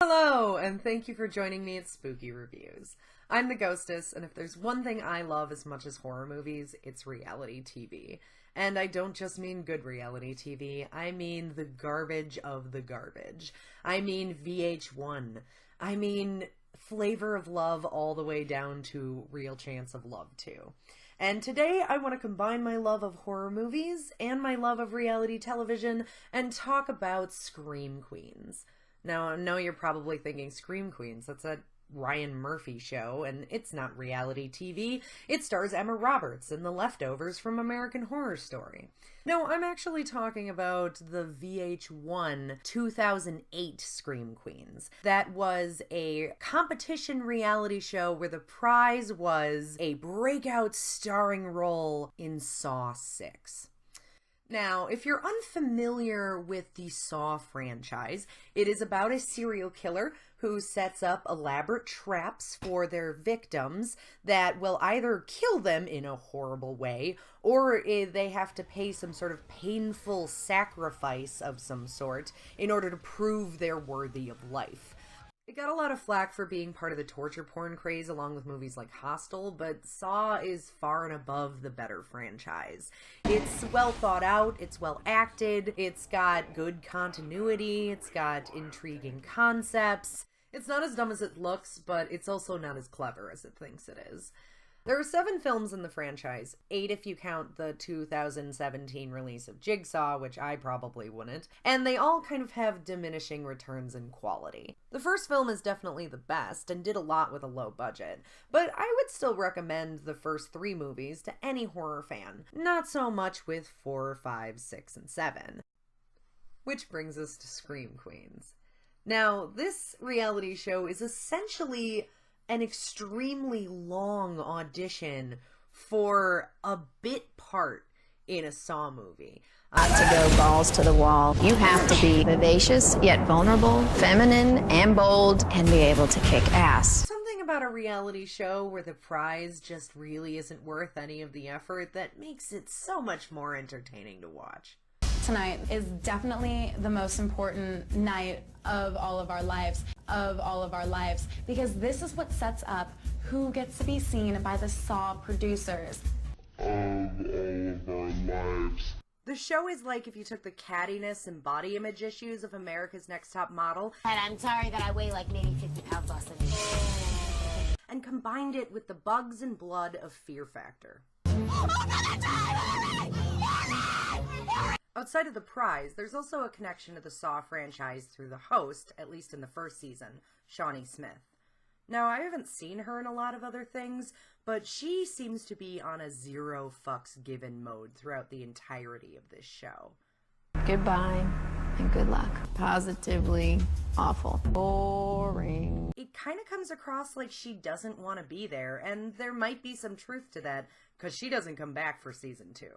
Hello, and thank you for joining me at Spooky Reviews. I'm the Ghostess, and if there's one thing I love as much as horror movies, it's reality TV. And I don't just mean good reality TV, I mean the garbage of the garbage. I mean VH1. I mean Flavor of Love all the way down to Real Chance of Love 2. And today I want to combine my love of horror movies and my love of reality television and talk about Scream Queens. Now, I know you're probably thinking, Scream Queens, that's a Ryan Murphy show, and it's not reality TV. It stars Emma Roberts in The Leftovers from American Horror Story. No, I'm actually talking about the VH1 2008 Scream Queens. That was a competition reality show where the prize was a breakout starring role in Saw 6. Now, if you're unfamiliar with the Saw franchise, it is about a serial killer who sets up elaborate traps for their victims that will either kill them in a horrible way, or they have to pay some sort of painful sacrifice of some sort in order to prove they're worthy of life. It got a lot of flack for being part of the torture porn craze along with movies like Hostel, but Saw is far and above the better franchise. It's well thought out, it's well acted, it's got good continuity, it's got intriguing concepts. It's not as dumb as it looks, but it's also not as clever as it thinks it is. There are 7 films in the franchise, 8 if you count the 2017 release of Jigsaw, which I probably wouldn't, and they all kind of have diminishing returns in quality. The first film is definitely the best and did a lot with a low budget, but I would still recommend the first 3 movies to any horror fan, not so much with 4, 5, 6, and 7. Which brings us to Scream Queens. Now, this reality show is essentially an extremely long audition for a bit part in a Saw movie. To go balls to the wall. You have to be vivacious, yet vulnerable, feminine, and bold, and be able to kick ass. Something about a reality show where the prize just really isn't worth any of the effort that makes it so much more entertaining to watch. Tonight is definitely the most important night of all of our lives, because this is what sets up who gets to be seen by the Saw producers. Of all of our lives. The show is like if you took the cattiness and body image issues of America's Next Top Model, and I'm sorry that I weigh like maybe 50 pounds less than you, and combined it with the bugs and blood of Fear Factor. Outside of the prize, there's also a connection to the Saw franchise through the host, at least in the first season, Shawnee Smith. Now, I haven't seen her in a lot of other things, but she seems to be on a zero fucks given mode throughout the entirety of this show. Goodbye and good luck. Positively awful. Boring. It kind of comes across like she doesn't want to be there, and there might be some truth to that, because she doesn't come back for season 2.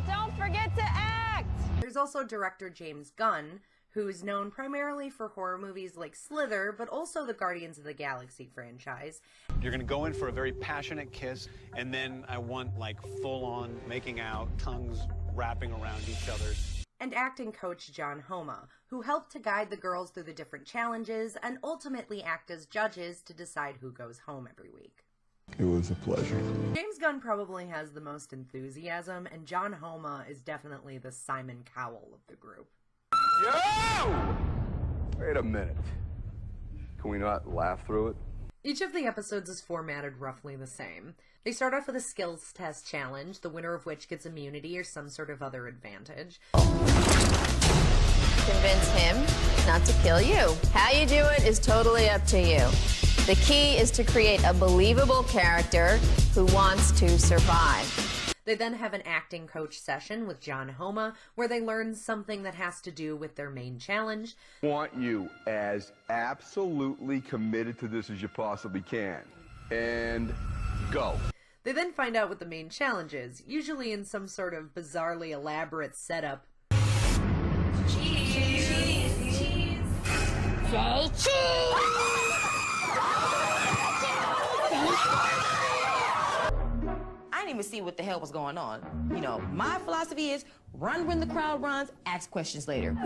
don't forget to act! There's also director James Gunn, who's known primarily for horror movies like Slither, but also the Guardians of the Galaxy franchise. You're gonna go in for a very passionate kiss, and then I want like full-on making out, tongues wrapping around each other's. And acting coach John Homa, who helped to guide the girls through the different challenges and ultimately act as judges to decide who goes home every week. It was a pleasure. James Gunn probably has the most enthusiasm, and John Homa is definitely the Simon Cowell of the group. Yo! Wait a minute. Can we not laugh through it? Each of the episodes is formatted roughly the same. They start off with a skills test challenge, the winner of which gets immunity or some sort of other advantage. Convince him not to kill you. How you do it is totally up to you. The key is to create a believable character who wants to survive. They then have an acting coach session with John Homa, where they learn something that has to do with their main challenge. I want you as absolutely committed to this as you possibly can. And go. They then find out what the main challenge is, usually in some sort of bizarrely elaborate setup. Cheese! Cheese! Say cheese! I didn't even see what the hell was going on. You know, my philosophy is run when the crowd runs, ask questions later.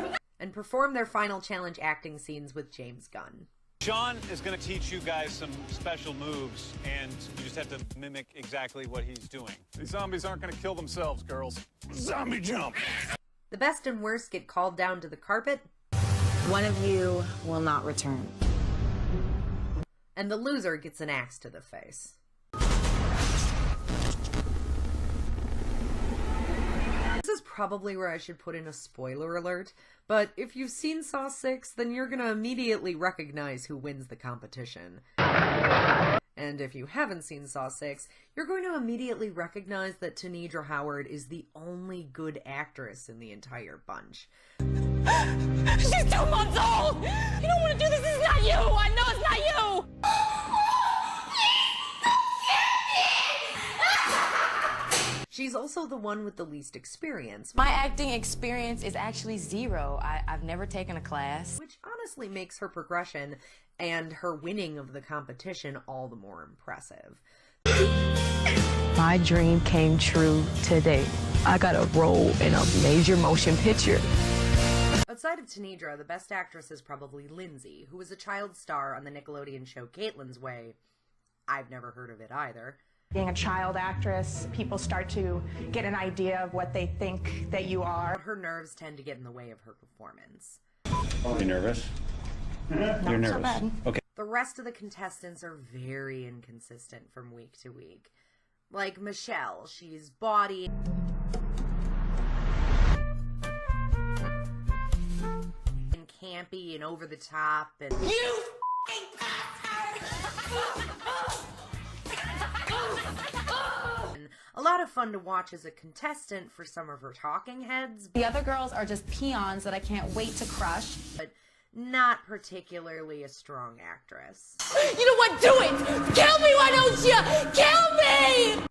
and perform their final challenge acting scenes with James Gunn. Sean is going to teach you guys some special moves, and you just have to mimic exactly what he's doing. These zombies aren't going to kill themselves, girls. Zombie jump! The best and worst get called down to the carpet. One of you will not return. And the loser gets an axe to the face. This is probably where I should put in a spoiler alert, but if you've seen Saw 6, then you're gonna immediately recognize who wins the competition. And if you haven't seen Saw 6, you're going to immediately recognize that Tanedra Howard is the only good actress in the entire bunch. She's 2 months old! You don't want to do this! This is not you! I know it's not you! She's also the one with the least experience. My acting experience is actually 0. I've never taken a class. Which honestly makes her progression and her winning of the competition all the more impressive. My dream came true today. I got a role in a major motion picture. Outside of Tanedra, the best actress is probably Lindsay, who was a child star on the Nickelodeon show Caitlin's Way. I've never heard of it either. Being a child actress, people start to get an idea of what they think that you are. But her nerves tend to get in the way of her performance. You nervous? You're nervous. So bad. Okay. The rest of the contestants are very inconsistent from week to week. Like Michelle, she's bawdy and campy and over the top and You f***ing bastard! a lot of fun to watch as a contestant for some of her talking heads, The other girls are just peons that I can't wait to crush. but not particularly a strong actress. You know what? Do it! Kill me, why don't you? Kill me!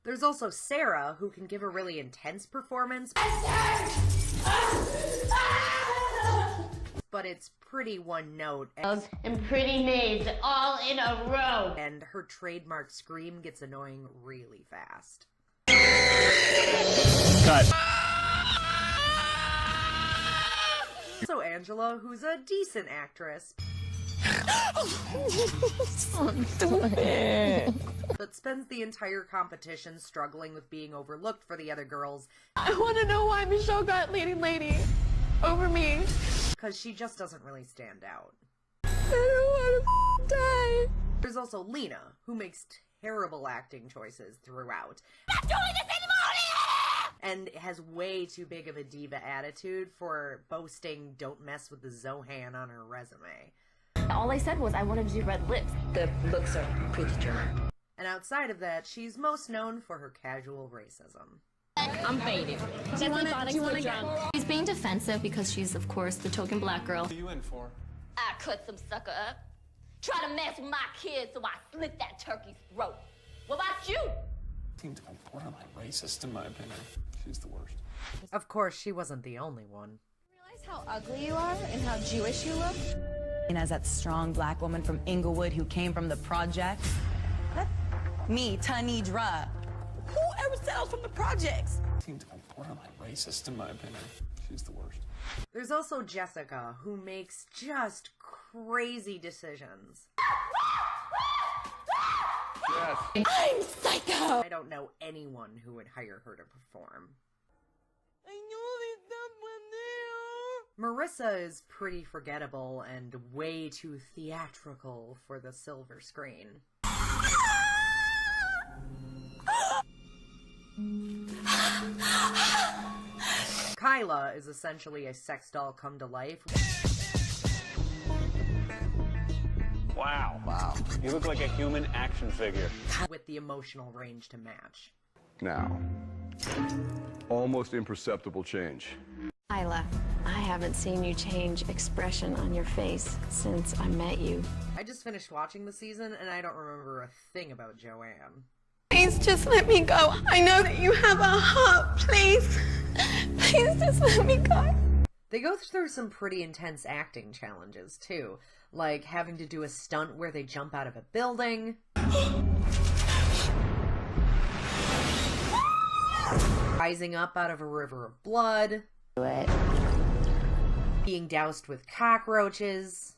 There's also Sarah, who can give a really intense performance, but it's pretty one note, And pretty maids all in a row. and her trademark scream gets annoying really fast. Cut. Also Angela, who's a decent actress, but spends the entire competition struggling with being overlooked for the other girls I want to know why Michelle got leading lady over me. because she just doesn't really stand out. I don't want to die. There's also Lena, who makes terrible acting choices throughout, Not doing this anymore! and has way too big of a diva attitude for boasting "don't mess with the Zohan" on her resume. All I said was I wanted to do red lips. The looks are pretty German. And outside of that, she's most known for her casual racism. I'm fading. Do you want to get? She's being defensive because she's, of course, the token black girl. What are you in for? I cut some sucker up. Try to mess with my kids, so I slit that turkey's throat. What about you? Seems borderline racist, in my opinion. She's the worst. Of course, she wasn't the only one. Realize how ugly you are and how Jewish you look? And as that strong black woman from Inglewood who came from the projects. Me, Tanedra. Who ever said I was from the projects? Seems borderline racist, in my opinion. She's the worst. There's also Jessica, who makes just crazy decisions. Yes. I'm psycho! I don't know anyone who would hire her to perform. I know Marissa is pretty forgettable and way too theatrical for the silver screen. Kyla is essentially a sex doll come to life. Wow. Wow. You look like a human action figure. With the emotional range to match. Now, almost imperceptible change. Isla, I haven't seen you change expression on your face since I met you. I just finished watching the season and I don't remember a thing about Joanne. Please just let me go. I know that you have a heart. Please. Please just let me go. They go through some pretty intense acting challenges too, like having to do a stunt where they jump out of a building, rising up out of a river of blood, being doused with cockroaches.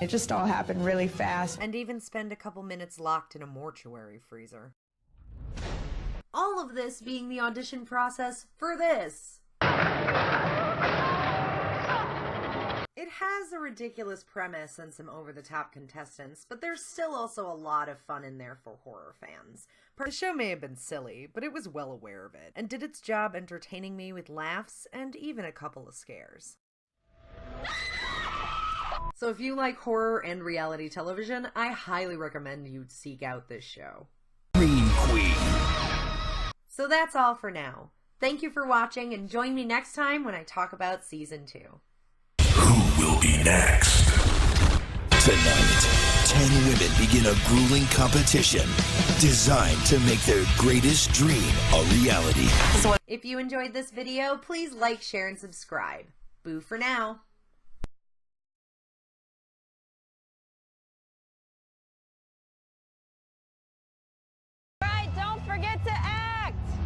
It just all happened really fast. And even spend a couple minutes locked in a mortuary freezer. All of this being the audition process for this. It has a ridiculous premise and some over-the-top contestants, but there's still also a lot of fun in there for horror fans. The show may have been silly, but it was well aware of it, and did its job entertaining me with laughs and even a couple of scares. So if you like horror and reality television, I highly recommend you seek out this show. Green Queen. So that's all for now. Thank you for watching, and join me next time when I talk about Season 2. Who will be next? Tonight, 10 women begin a grueling competition designed to make their greatest dream a reality. If you enjoyed this video, please like, share, and subscribe. Boo for now.